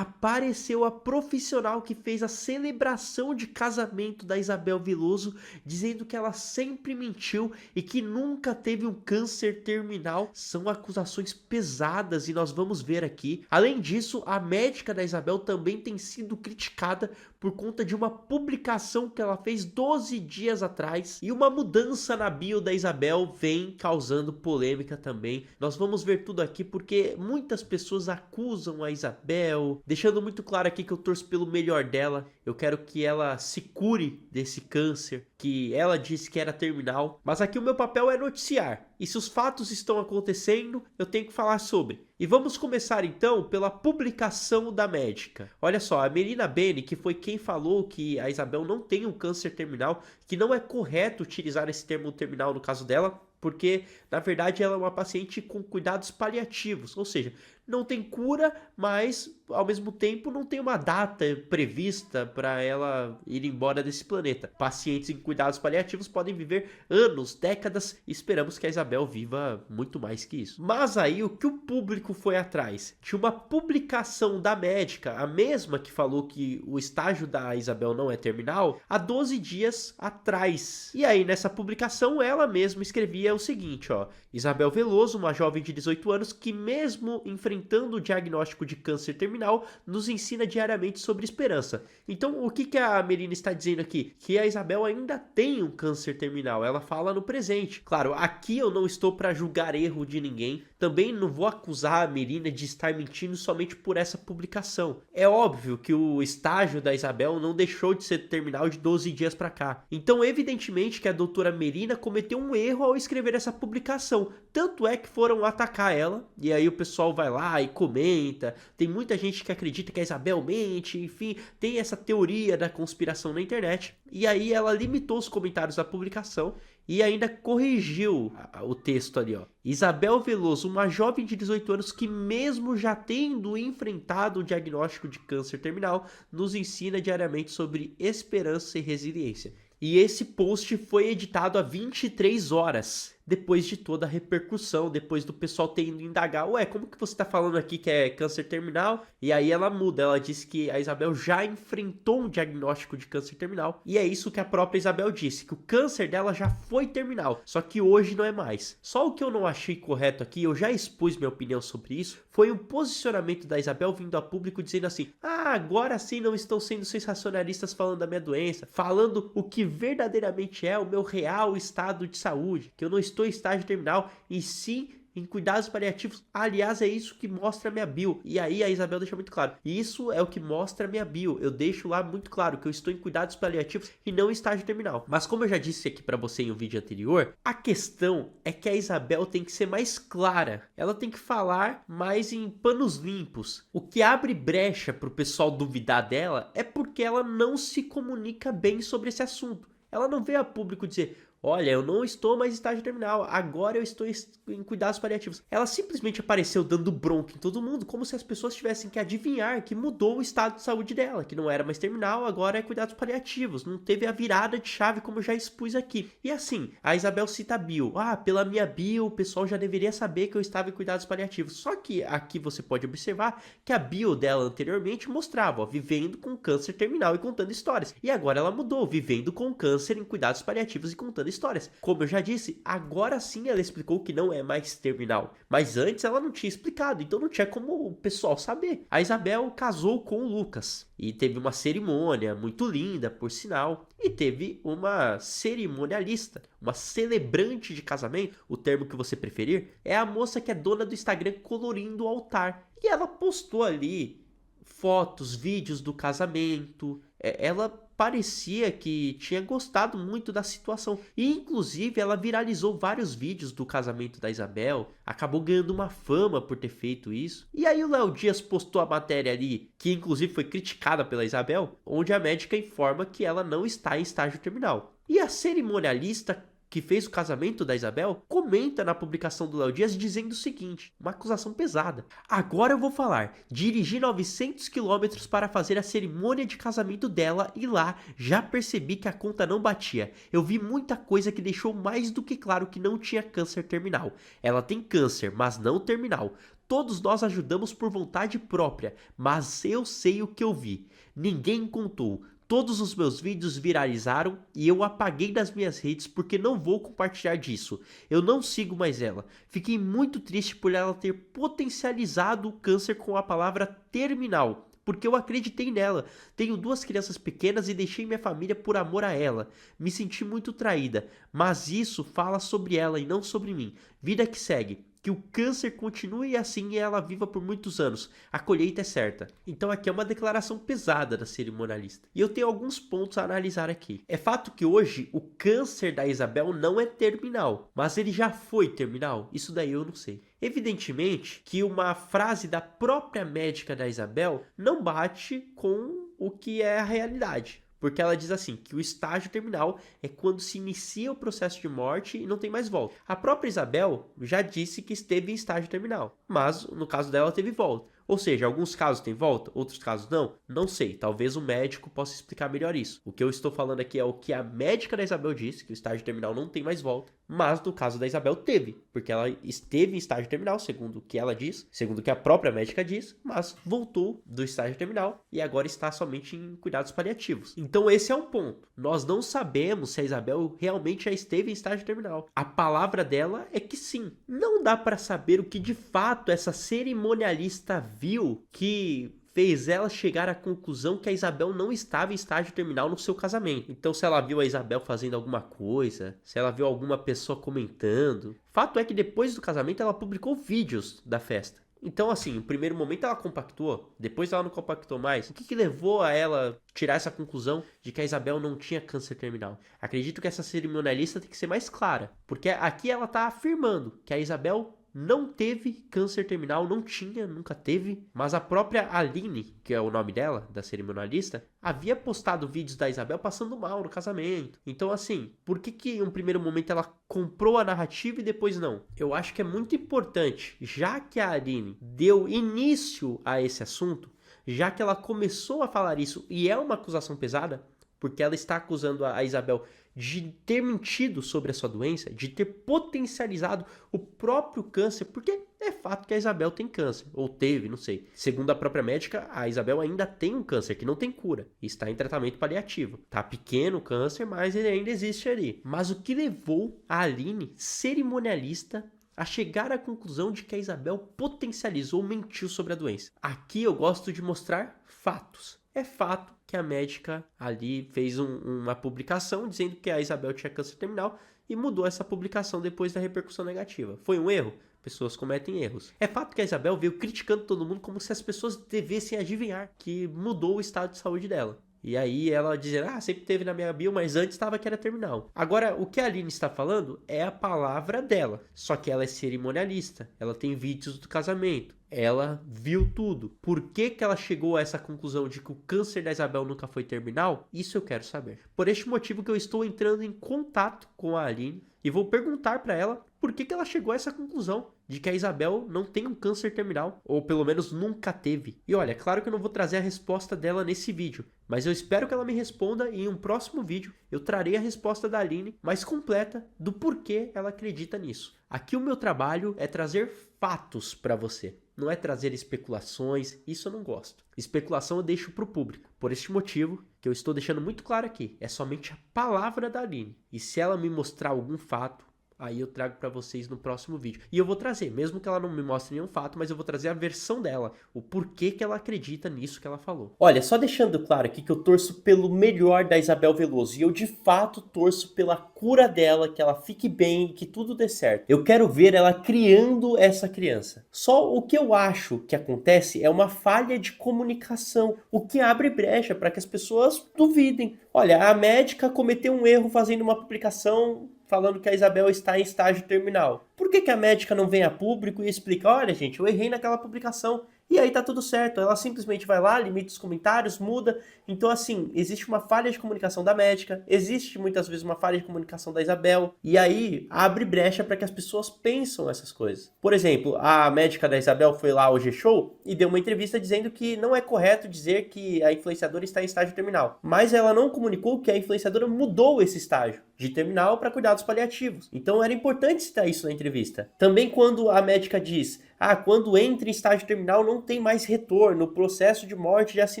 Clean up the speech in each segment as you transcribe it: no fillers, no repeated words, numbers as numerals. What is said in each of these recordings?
apareceu a profissional que fez a celebração de casamento da Isabel Veloso, dizendo que ela sempre mentiu e que nunca teve um câncer terminal. São acusações pesadas e nós vamos ver aqui. Além disso, a médica da Isabel também tem sido criticada por conta de uma publicação que ela fez 12 dias atrás, e uma mudança na bio da Isabel vem causando polêmica também. Nós vamos ver tudo aqui porque muitas pessoas acusam a Isabel, deixando muito claro aqui que eu torço pelo melhor dela. Eu quero que ela se cure desse câncer, que ela disse que era terminal, mas aqui o meu papel é noticiar. E se os fatos estão acontecendo, eu tenho que falar sobre. E vamos começar então pela publicação da médica. Olha só, a Melina Bene, que foi quem falou que a Isabel não tem um câncer terminal, que não é correto utilizar esse termo terminal no caso dela, porque na verdade ela é uma paciente com cuidados paliativos, ou seja, não tem cura, mas ao mesmo tempo não tem uma data prevista para ela ir embora desse planeta. Pacientes em cuidados paliativos podem viver anos, décadas, e esperamos que a Isabel viva muito mais que isso. Mas aí o que o público foi atrás? De uma publicação da médica, a mesma que falou que o estágio da Isabel não é terminal, há 12 dias atrás. E aí nessa publicação ela mesma escrevia o seguinte, ó: Isabel Veloso, uma jovem de 18 anos que mesmo enfrentando o diagnóstico de câncer terminal, nos ensina diariamente sobre esperança. Então, o que a Melina está dizendo aqui? Que a Isabel ainda tem um câncer terminal, ela fala no presente. Claro, aqui eu não estou para julgar erro de ninguém, também não vou acusar a Melina de estar mentindo somente por essa publicação. É óbvio que o estágio da Isabel não deixou de ser terminal de 12 dias para cá. Então, evidentemente que a doutora Melina cometeu um erro ao escrever essa publicação. Tanto é que foram atacar ela, e aí o pessoal vai lá e comenta. Tem muita gente que acredita que a Isabel mente, enfim, tem essa teoria da conspiração na internet. E aí ela limitou os comentários da publicação e ainda corrigiu o texto ali, ó. Isabel Veloso, uma jovem de 18 anos que mesmo já tendo enfrentado o diagnóstico de câncer terminal, nos ensina diariamente sobre esperança e resiliência. E esse post foi editado há 23 horas, depois de toda a repercussão, depois do pessoal ter ido indagar, ué, como que você tá falando aqui que é câncer terminal? E aí ela muda, ela diz que a Isabel já enfrentou um diagnóstico de câncer terminal, e é isso que a própria Isabel disse, que o câncer dela já foi terminal, só que hoje não é mais. Só o que eu não achei correto aqui, eu já expus minha opinião sobre isso, foi um posicionamento da Isabel vindo a público dizendo assim, agora sim não estão sendo sensacionalistas falando da minha doença, falando o que verdadeiramente é o meu real estado de saúde, que eu não estou em estágio terminal, e sim em cuidados paliativos. Aliás, é isso que mostra a minha bio. E aí a Isabel deixa muito claro, isso é o que mostra a minha bio. Eu deixo lá muito claro que eu estou em cuidados paliativos e não em estágio terminal. Mas como eu já disse aqui pra você em um vídeo anterior, a questão é que a Isabel tem que ser mais clara. Ela tem que falar mais em panos limpos. O que abre brecha pro pessoal duvidar dela é porque ela não se comunica bem sobre esse assunto. Ela não veio a público dizer, olha, eu não estou mais em estágio terminal, agora eu estou em cuidados paliativos. Ela simplesmente apareceu dando bronca em todo mundo, como se as pessoas tivessem que adivinhar que mudou o estado de saúde dela, que não era mais terminal, agora é cuidados paliativos. Não teve a virada de chave como eu já expus aqui. E assim, a Isabel cita a bio. Pela minha bio, o pessoal já deveria saber que eu estava em cuidados paliativos. Só que aqui você pode observar que a bio dela anteriormente mostrava, vivendo com câncer terminal e contando histórias. E agora ela mudou, vivendo com câncer em cuidados paliativos e contando histórias. Como eu já disse, agora sim ela explicou que não é mais terminal, mas antes ela não tinha explicado, então não tinha como o pessoal saber. A Isabel casou com o Lucas e teve uma cerimônia muito linda, por sinal, e teve uma cerimonialista, uma celebrante de casamento, o termo que você preferir, é a moça que é dona do Instagram Colorindo o Altar, e ela postou ali fotos, vídeos do casamento. Ela parecia que tinha gostado muito da situação. E inclusive ela viralizou vários vídeos do casamento da Isabel. Acabou ganhando uma fama por ter feito isso. E aí o Léo Dias postou a matéria ali, que inclusive foi criticada pela Isabel, onde a médica informa que ela não está em estágio terminal. E a cerimonialista que fez o casamento da Isabel, comenta na publicação do Léo Dias dizendo o seguinte, uma acusação pesada. Agora eu vou falar, dirigi 900 quilômetros para fazer a cerimônia de casamento dela e lá já percebi que a conta não batia. Eu vi muita coisa que deixou mais do que claro que não tinha câncer terminal. Ela tem câncer, mas não terminal. todos nós ajudamos por vontade própria, mas eu sei o que eu vi. Ninguém contou. Todos os meus vídeos viralizaram e eu apaguei das minhas redes porque não vou compartilhar disso. Eu não sigo mais ela. Fiquei muito triste por ela ter potencializado o câncer com a palavra terminal, porque eu acreditei nela. Tenho 2 crianças pequenas e deixei minha família por amor a ela. Me senti muito traída, mas isso fala sobre ela e não sobre mim. Vida que segue. Que o câncer continue assim e ela viva por muitos anos. A colheita é certa. Então aqui é uma declaração pesada da cerimonialista. E eu tenho alguns pontos a analisar aqui. É fato que hoje o câncer da Isabel não é terminal, mas ele já foi terminal? Isso daí eu não sei. Evidentemente que uma frase da própria médica da Isabel não bate com o que é a realidade. Porque ela diz assim, que o estágio terminal é quando se inicia o processo de morte e não tem mais volta. A própria Isabel já disse que esteve em estágio terminal, mas no caso dela teve volta. Ou seja, alguns casos tem volta, outros casos não? Não sei, talvez o médico possa explicar melhor isso. O que eu estou falando aqui é o que a médica da Isabel disse, que o estágio terminal não tem mais volta. Mas no caso da Isabel teve, porque ela esteve em estágio terminal, segundo o que ela diz, segundo o que a própria médica diz, mas voltou do estágio terminal e agora está somente em cuidados paliativos. Então esse é um ponto. Nós não sabemos se a Isabel realmente já esteve em estágio terminal. A palavra dela é que sim. Não dá para saber o que de fato essa cerimonialista viu que fez ela chegar à conclusão que a Isabel não estava em estágio terminal no seu casamento. Então, se ela viu a Isabel fazendo alguma coisa, se ela viu alguma pessoa comentando. Fato é que depois do casamento ela publicou vídeos da festa. Então, assim, no primeiro momento ela compactuou, depois ela não compactou mais. O que levou a ela tirar essa conclusão de que a Isabel não tinha câncer terminal? Acredito que essa cerimonialista tem que ser mais clara, porque aqui ela está afirmando que a Isabel não teve câncer terminal, não tinha, nunca teve, mas a própria Aline, que é o nome dela, da cerimonialista, havia postado vídeos da Isabel passando mal no casamento. Então assim, por que em um primeiro momento ela comprou a narrativa e depois não? Eu acho que é muito importante, já que a Aline deu início a esse assunto, já que ela começou a falar isso e é uma acusação pesada, porque ela está acusando a Isabel de ter mentido sobre a sua doença, de ter potencializado o próprio câncer, porque é fato que a Isabel tem câncer, ou teve, não sei. Segundo a própria médica, a Isabel ainda tem um câncer que não tem cura, e está em tratamento paliativo. Tá pequeno o câncer, mas ele ainda existe ali. Mas o que levou a Aline, cerimonialista, a chegar à conclusão de que a Isabel potencializou, mentiu sobre a doença? Aqui eu gosto de mostrar fatos. É fato que a médica ali fez uma publicação dizendo que a Isabel tinha câncer terminal e mudou essa publicação depois da repercussão negativa. Foi um erro? Pessoas cometem erros. É fato que a Isabel veio criticando todo mundo como se as pessoas devessem adivinhar que mudou o estado de saúde dela. E aí ela dizer, sempre teve na minha bio, mas antes estava que era terminal. Agora, o que a Aline está falando é a palavra dela. Só que ela é cerimonialista. Ela tem vídeos do casamento. Ela viu tudo. Por que ela chegou a essa conclusão de que o câncer da Isabel nunca foi terminal? Isso eu quero saber. Por este motivo que eu estou entrando em contato com a Aline e vou perguntar para ela por que ela chegou a essa conclusão de que a Isabel não tem um câncer terminal, ou pelo menos nunca teve. E olha, claro que eu não vou trazer a resposta dela nesse vídeo, mas eu espero que ela me responda e em um próximo vídeo eu trarei a resposta da Aline mais completa do porquê ela acredita nisso. Aqui o meu trabalho é trazer fatos para você, não é trazer especulações, isso eu não gosto. Especulação eu deixo para o público. Por este motivo, que eu estou deixando muito claro aqui, é somente a palavra da Aline. E se ela me mostrar algum fato, aí eu trago para vocês no próximo vídeo. E eu vou trazer, mesmo que ela não me mostre nenhum fato, mas eu vou trazer a versão dela, o porquê que ela acredita nisso que ela falou. Olha, só deixando claro aqui que eu torço pelo melhor da Isabel Veloso. E eu de fato torço pela cura dela, que ela fique bem, que tudo dê certo. Eu quero ver ela criando essa criança. Só o que eu acho que acontece é uma falha de comunicação, o que abre brecha para que as pessoas duvidem. Olha, a médica cometeu um erro fazendo uma publicação falando que a Isabel está em estágio terminal. Por que a médica não vem a público e explica, olha gente, eu errei naquela publicação, e aí tá tudo certo. Ela simplesmente vai lá, limita os comentários, muda. Então assim, existe uma falha de comunicação da médica, existe muitas vezes uma falha de comunicação da Isabel, e aí abre brecha para que as pessoas pensam essas coisas. Por exemplo, a médica da Isabel foi lá ao G-Show e deu uma entrevista dizendo que não é correto dizer que a influenciadora está em estágio terminal. Mas ela não comunicou que a influenciadora mudou esse estágio. de terminal para cuidados paliativos. Então era importante citar isso na entrevista. Também quando a médica diz, quando entra em estágio terminal não tem mais retorno, o processo de morte já se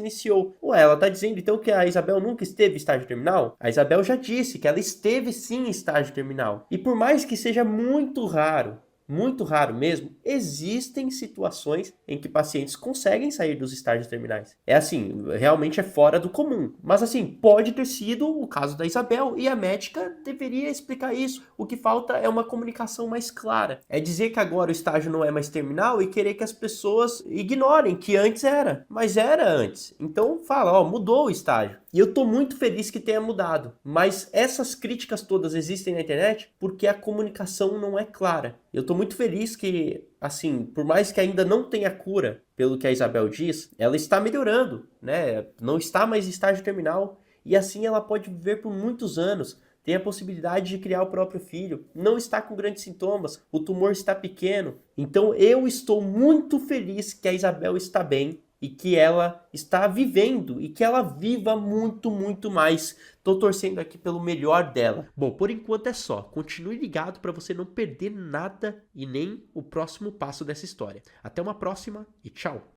iniciou. Ué, ela tá dizendo então que a Isabel nunca esteve em estágio terminal? A Isabel já disse que ela esteve sim em estágio terminal. E por mais que seja muito raro mesmo, existem situações em que pacientes conseguem sair dos estágios terminais. É assim, realmente é fora do comum. Mas assim, pode ter sido o caso da Isabel e a médica deveria explicar isso. O que falta é uma comunicação mais clara. É dizer que agora o estágio não é mais terminal e querer que as pessoas ignorem que antes era. Mas era antes. Então fala, mudou o estágio. E eu tô muito feliz que tenha mudado. Mas essas críticas todas existem na internet porque a comunicação não é clara. Eu tô muito feliz que, assim, por mais que ainda não tenha cura, pelo que a Isabel diz, ela está melhorando, né? Não está mais em estágio terminal. E assim ela pode viver por muitos anos. Tem a possibilidade de criar o próprio filho. Não está com grandes sintomas. O tumor está pequeno. Então eu estou muito feliz que a Isabel está bem e que ela está vivendo e que ela viva muito, muito mais. Tô torcendo aqui pelo melhor dela. Bom, por enquanto é só. Continue ligado para você não perder nada e nem o próximo passo dessa história. Até uma próxima e tchau!